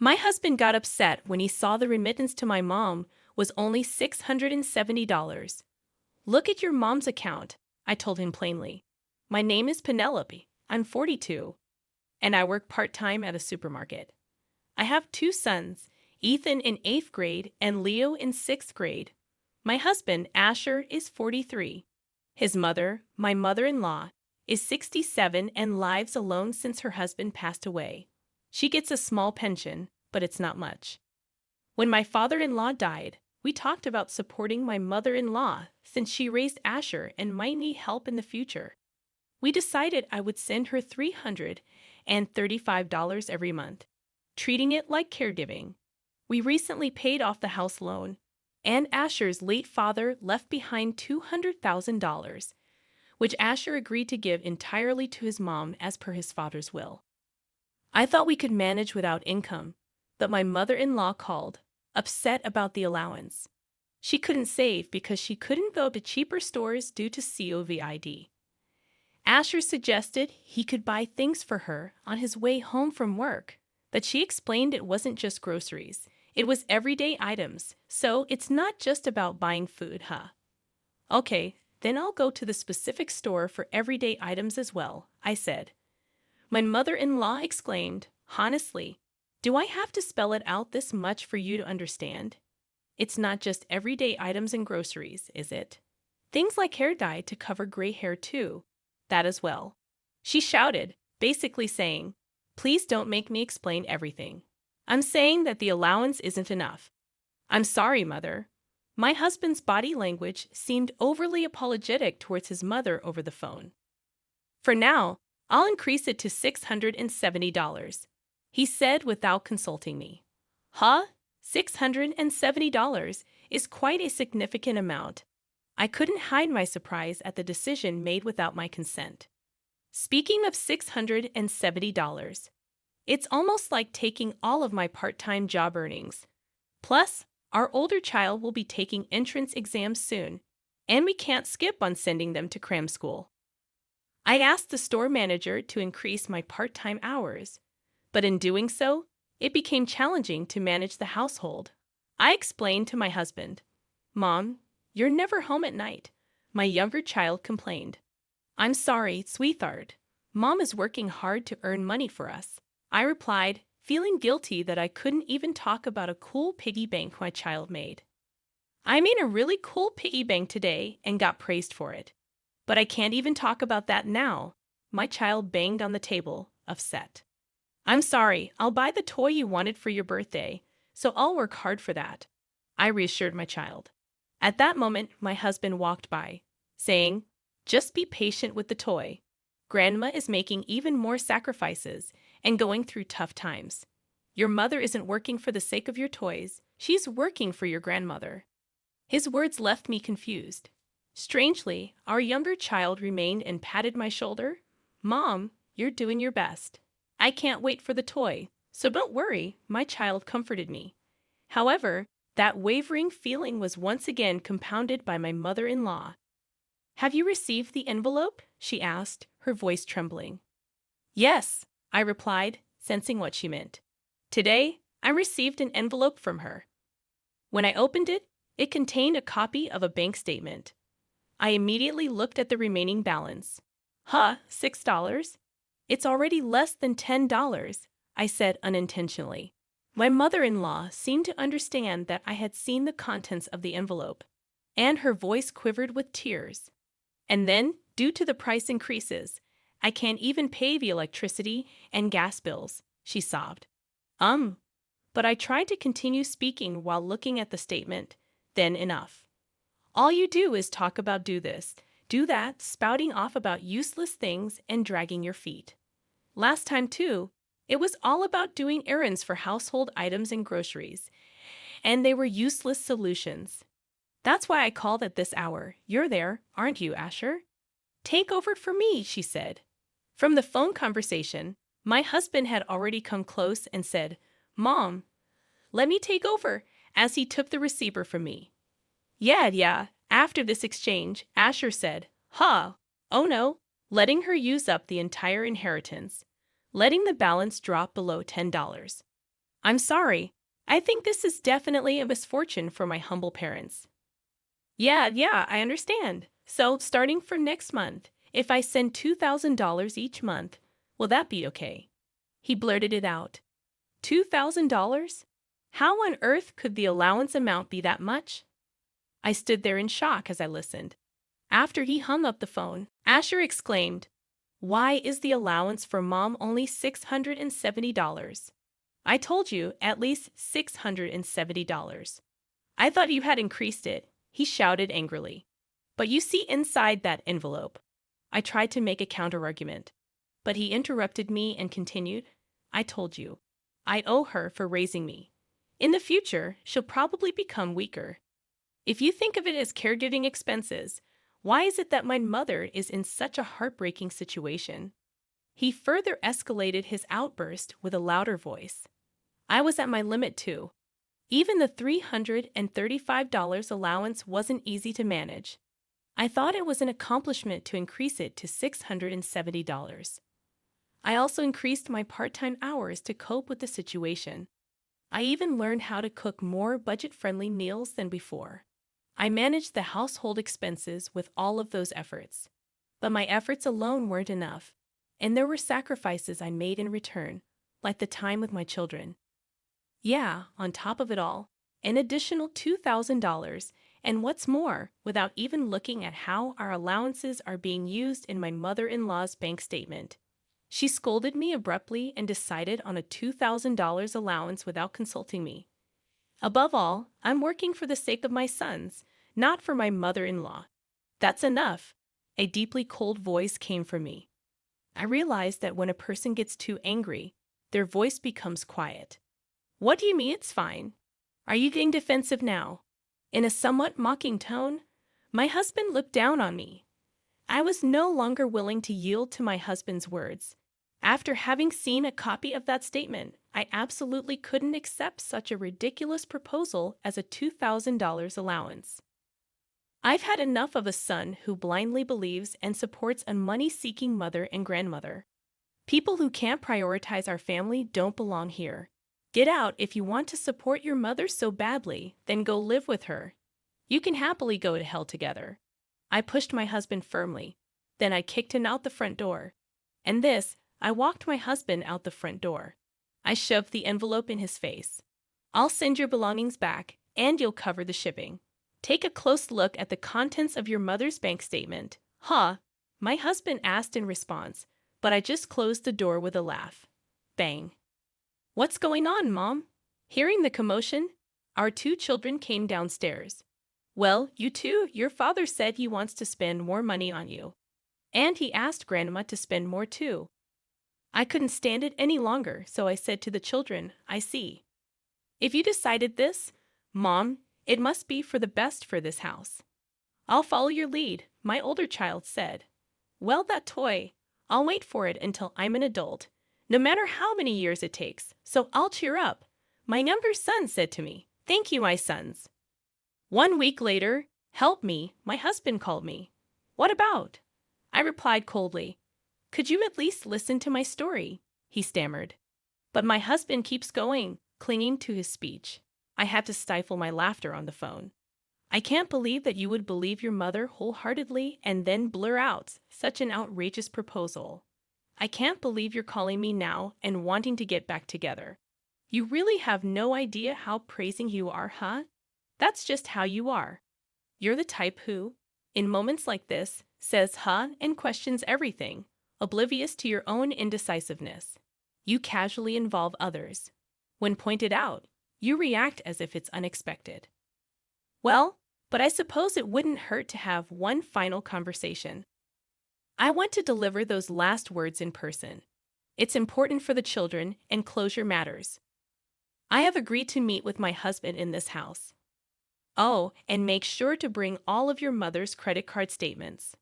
My husband got upset when he saw the remittance to my mom was only $670. Look at your mom's account, I told him plainly. My name is Penelope. I'm 42, and I work part-time at a supermarket. I have two sons, Ethan in 8th grade and Leo in 6th grade. My husband, Asher, is 43. His mother, my mother-in-law, is 67 and lives alone since her husband passed away. She gets a small pension, but it's not much. When my father-in-law died, we talked about supporting my mother-in-law since she raised Asher and might need help in the future. We decided I would send her $335 every month, treating it like caregiving. We recently paid off the house loan, and Asher's late father left behind $200,000, which Asher agreed to give entirely to his mom as per his father's will. I thought we could manage without income, but my mother-in-law called, upset about the allowance. She couldn't save because she couldn't go to cheaper stores due to COVID. Asher suggested he could buy things for her on his way home from work, but she explained it wasn't just groceries. It was everyday items, so it's not just about buying food, huh? Okay, then I'll go to the specific store for everyday items as well, I said. My mother-in-law exclaimed, honestly, do I have to spell it out this much for you to understand? It's not just everyday items and groceries, is it? Things like hair dye to cover gray hair too. That as well. She shouted, basically saying, please don't make me explain everything. I'm saying that the allowance isn't enough. I'm sorry, Mother. My husband's body language seemed overly apologetic towards his mother over the phone. For now, I'll increase it to $670, he said without consulting me. Huh? $670 is quite a significant amount. I couldn't hide my surprise at the decision made without my consent. Speaking of $670, it's almost like taking all of my part-time job earnings. Plus, our older child will be taking entrance exams soon, and we can't skip on sending them to cram school. I asked the store manager to increase my part-time hours, but in doing so, it became challenging to manage the household. I explained to my husband, Mom, you're never home at night. My younger child complained. I'm sorry, sweetheart. Mom is working hard to earn money for us. I replied, feeling guilty that I couldn't even talk about a cool piggy bank my child made. I made a really cool piggy bank today and got praised for it. But I can't even talk about that now. My child banged on the table, upset. I'm sorry, I'll buy the toy you wanted for your birthday, so I'll work hard for that, I reassured my child. At that moment, my husband walked by, saying, just be patient with the toy. Grandma is making even more sacrifices and going through tough times. Your mother isn't working for the sake of your toys, she's working for your grandmother. His words left me confused. Strangely, our younger child remained and patted my shoulder. Mom, you're doing your best. I can't wait for the toy, so don't worry, my child comforted me. However, that wavering feeling was once again compounded by my mother-in-law. Have you received the envelope? She asked, her voice trembling. Yes, I replied, sensing what she meant. Today, I received an envelope from her. When I opened it, it contained a copy of a bank statement. I immediately looked at the remaining balance. Huh, $6? It's already less than $10, I said unintentionally. My mother-in-law seemed to understand that I had seen the contents of the envelope, and her voice quivered with tears. And then, due to the price increases, I can't even pay the electricity and gas bills, she sobbed. But I tried to continue speaking while looking at the statement. Then enough. All you do is talk about do this, do that, spouting off about useless things and dragging your feet. Last time, too, it was all about doing errands for household items and groceries, and they were useless solutions. That's why I called at this hour. You're there, aren't you, Asher? Take over for me, she said. From the phone conversation, my husband had already come close and said, Mom, let me take over, as he took the receiver from me. Yeah. After this exchange, Asher said, oh no, letting her use up the entire inheritance, letting the balance drop below $10. I'm sorry. I think this is definitely a misfortune for my humble parents. Yeah, I understand. So, starting from next month, if I send $2,000 each month, will that be okay? He blurted it out. $2,000? How on earth could the allowance amount be that much? I stood there in shock as I listened. After he hung up the phone, Asher exclaimed, "Why is the allowance for mom only $670? I told you at least $670. I thought you had increased it," he shouted angrily. "But you see inside that envelope." I tried to make a counterargument, but he interrupted me and continued, "I told you. I owe her for raising me. In the future, she'll probably become weaker. If you think of it as caregiving expenses, why is it that my mother is in such a heartbreaking situation?" He further escalated his outburst with a louder voice. I was at my limit too. Even the $335 allowance wasn't easy to manage. I thought it was an accomplishment to increase it to $670. I also increased my part-time hours to cope with the situation. I even learned how to cook more budget-friendly meals than before. I managed the household expenses with all of those efforts. But my efforts alone weren't enough, and there were sacrifices I made in return, like the time with my children. Yeah, on top of it all, an additional $2,000, and what's more, without even looking at how our allowances are being used in my mother-in-law's bank statement. She scolded me abruptly and decided on a $2,000 allowance without consulting me. Above all, I'm working for the sake of my sons, not for my mother-in-law. That's enough. A deeply cold voice came from me. I realized that when a person gets too angry, their voice becomes quiet. "What do you mean it's fine? Are you getting defensive now?" In a somewhat mocking tone, my husband looked down on me. I was no longer willing to yield to my husband's words. After having seen a copy of that statement, I absolutely couldn't accept such a ridiculous proposal as a $2,000 allowance. I've had enough of a son who blindly believes and supports a money-seeking mother and grandmother. People who can't prioritize our family don't belong here. Get out if you want to support your mother so badly, then go live with her. You can happily go to hell together. I pushed my husband firmly. Then I kicked him out the front door. And I walked my husband out the front door. I shoved the envelope in his face. "I'll send your belongings back, and you'll cover the shipping. Take a close look at the contents of your mother's bank statement." "Huh?" my husband asked in response, but I just closed the door with a laugh. Bang. "What's going on, Mom?" Hearing the commotion, our two children came downstairs. "Well, you two, your father said he wants to spend more money on you. And he asked Grandma to spend more too." I couldn't stand it any longer, so I said to the children, "I see. If you decided this, Mom, it must be for the best for this house." "I'll follow your lead," my older child said. "Well, that toy. I'll wait for it until I'm an adult, no matter how many years it takes, so I'll cheer up," my younger son said to me. "Thank you, my sons." 1 week later, "Help me," my husband called me. "What about?" I replied coldly. "Could you at least listen to my story?" he stammered. But my husband keeps going, clinging to his speech. I had to stifle my laughter on the phone. "I can't believe that you would believe your mother wholeheartedly and then blur out such an outrageous proposal. I can't believe you're calling me now and wanting to get back together. You really have no idea how praising you are, huh? That's just how you are. You're the type who, in moments like this, says huh and questions everything, oblivious to your own indecisiveness. You casually involve others. When pointed out, you react as if it's unexpected." "Well, but I suppose it wouldn't hurt to have one final conversation. I want to deliver those last words in person. It's important for the children, and closure matters. I have agreed to meet with my husband in this house. Oh, and make sure to bring all of your mother's credit card statements."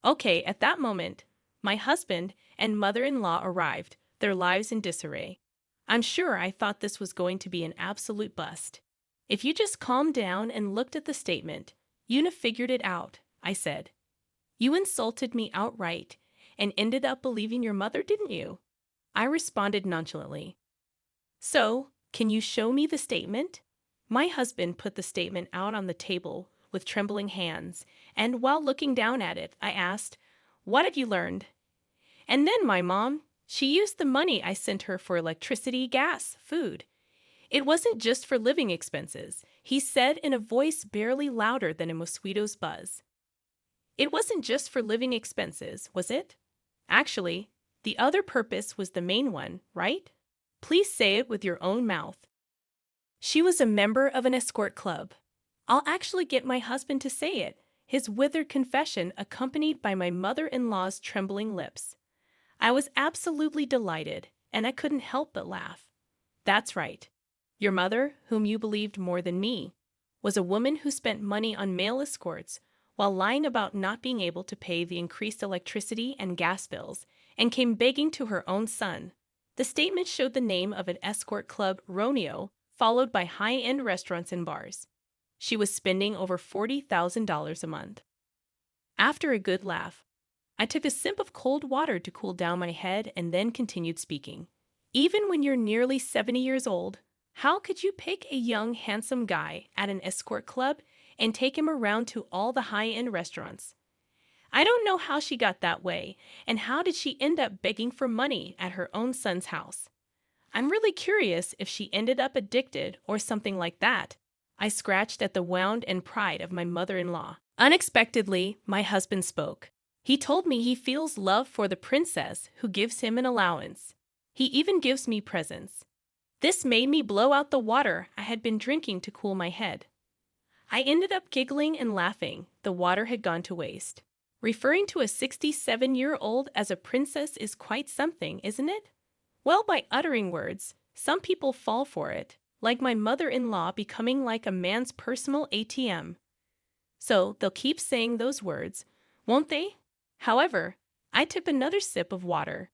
Okay, at that moment, my husband and mother-in-law arrived, their lives in disarray. I'm sure I thought this was going to be an absolute bust. "If you just calmed down and looked at the statement, you'd have figured it out," I said. "You insulted me outright and ended up believing your mother, didn't you?" I responded nonchalantly. "So, Can you show me the statement? My husband put the statement out on the table with trembling hands, and while looking down at it, I asked, "What have you learned?" And then my mom, she used the money I sent her for electricity, gas, food. It wasn't just for living expenses, he said in a voice barely louder than a mosquito's buzz. It wasn't just for living expenses, was it? Actually, the other purpose was the main one, right? Please say it with your own mouth. She was a member of an escort club. I'll actually get my husband to say it, his withered confession accompanied by my mother-in-law's trembling lips. I was absolutely delighted, and I couldn't help but laugh. That's right. Your mother, whom you believed more than me, was a woman who spent money on male escorts while lying about not being able to pay the increased electricity and gas bills, and came begging to her own son. The statement showed the name of an escort club, Romeo, followed by high-end restaurants and bars. She was spending over $40,000 a month. After a good laugh, I took a sip of cold water to cool down my head and then continued speaking. Even when you're nearly 70 years old, how could you pick a young, handsome guy at an escort club and take him around to all the high-end restaurants? I don't know how she got that way, and how did she end up begging for money at her own son's house? I'm really curious if she ended up addicted or something like that. I scratched at the wound and pride of my mother-in-law. Unexpectedly, my husband spoke. He told me he feels love for the princess who gives him an allowance. He even gives me presents. This made me blow out the water I had been drinking to cool my head. I ended up giggling and laughing. The water had gone to waste. Referring to a 67-year-old as a princess is quite something, isn't it? Well, by uttering words, some people fall for it, like my mother-in-law becoming like a man's personal ATM. So they'll keep saying those words, won't they? However, I took another sip of water.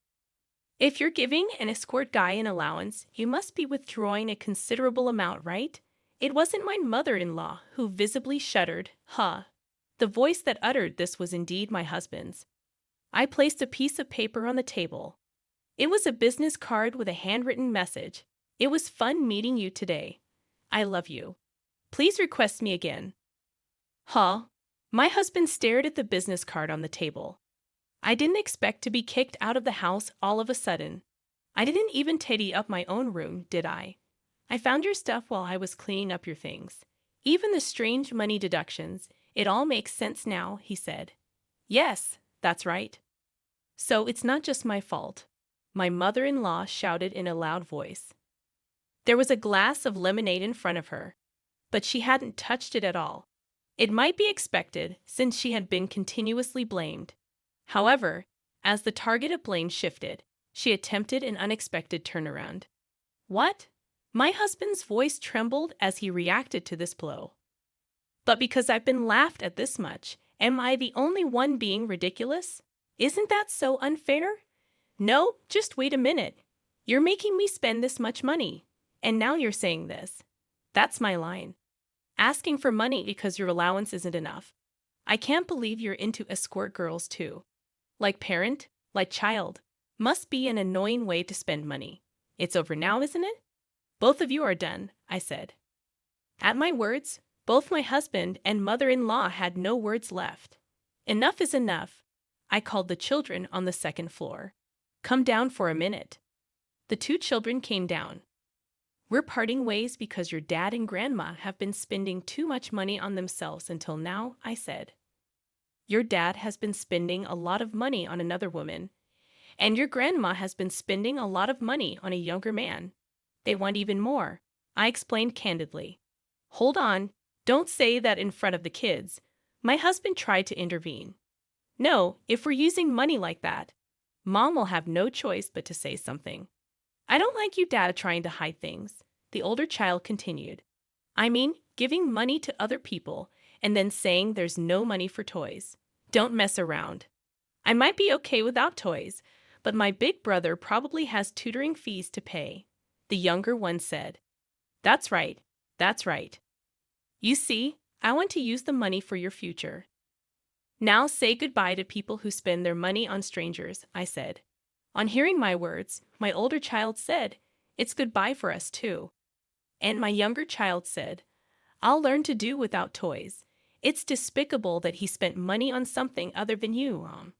If you're giving an escort guy an allowance, you must be withdrawing a considerable amount, right? It wasn't my mother-in-law who visibly shuddered. The voice that uttered this was indeed my husband's. I placed a piece of paper on the table. It was a business card with a handwritten message. It was fun meeting you today. I love you. Please request me again. My husband stared at the business card on the table. I didn't expect to be kicked out of the house all of a sudden. I didn't even tidy up my own room, did I? I found your stuff while I was cleaning up your things. Even the strange money deductions, it all makes sense now, he said. Yes, that's right. So it's not just my fault, my mother-in-law shouted in a loud voice. There was a glass of lemonade in front of her, but she hadn't touched it at all. It might be expected since she had been continuously blamed. However, as the target of blame shifted, she attempted an unexpected turnaround. What? My husband's voice trembled as he reacted to this blow. But because I've been laughed at this much, am I the only one being ridiculous? Isn't that so unfair? No, just wait a minute. You're making me spend this much money, and now you're saying this. That's my line. Asking for money because your allowance isn't enough. I can't believe you're into escort girls too. Like parent, like child. Must be an annoying way to spend money. It's over now, isn't it? Both of you are done, I said. At my words, both my husband and mother-in-law had no words left. Enough is enough. I called the children on the second floor. Come down for a minute. The two children came down. We're parting ways because your dad and grandma have been spending too much money on themselves until now, I said. Your dad has been spending a lot of money on another woman, and your grandma has been spending a lot of money on a younger man. They want even more, I explained candidly. Hold on, don't say that in front of the kids. My husband tried to intervene. No, if we're using money like that, Mom will have no choice but to say something. I don't like you, Dad, trying to hide things, the older child continued. I mean, giving money to other people and then saying there's no money for toys. Don't mess around. I might be okay without toys, but my big brother probably has tutoring fees to pay, the younger one said. That's right, that's right. You see, I want to use the money for your future. Now say goodbye to people who spend their money on strangers, I said. On hearing my words, my older child said, it's goodbye for us too. And my younger child said, I'll learn to do without toys. It's despicable that he spent money on something other than you, Mom.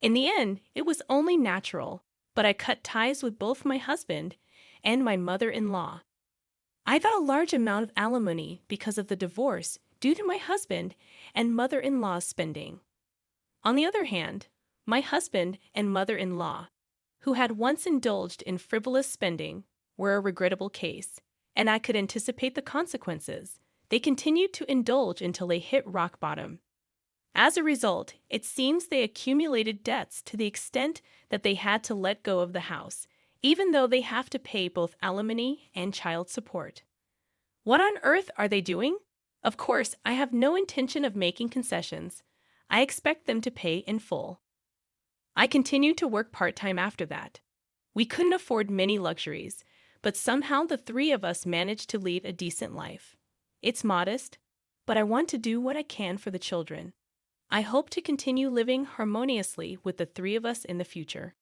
In the end, it was only natural, but I cut ties with both my husband and my mother-in-law. I got a large amount of alimony because of the divorce due to my husband and mother-in-law's spending. On the other hand, my husband and mother-in-law, who had once indulged in frivolous spending, were a regrettable case, and I could anticipate the consequences. They continued to indulge until they hit rock bottom. As a result, it seems they accumulated debts to the extent that they had to let go of the house, even though they have to pay both alimony and child support. What on earth are they doing? Of course, I have no intention of making concessions. I expect them to pay in full. I continued to work part-time after that. We couldn't afford many luxuries, but somehow the three of us managed to lead a decent life. It's modest, but I want to do what I can for the children. I hope to continue living harmoniously with the three of us in the future.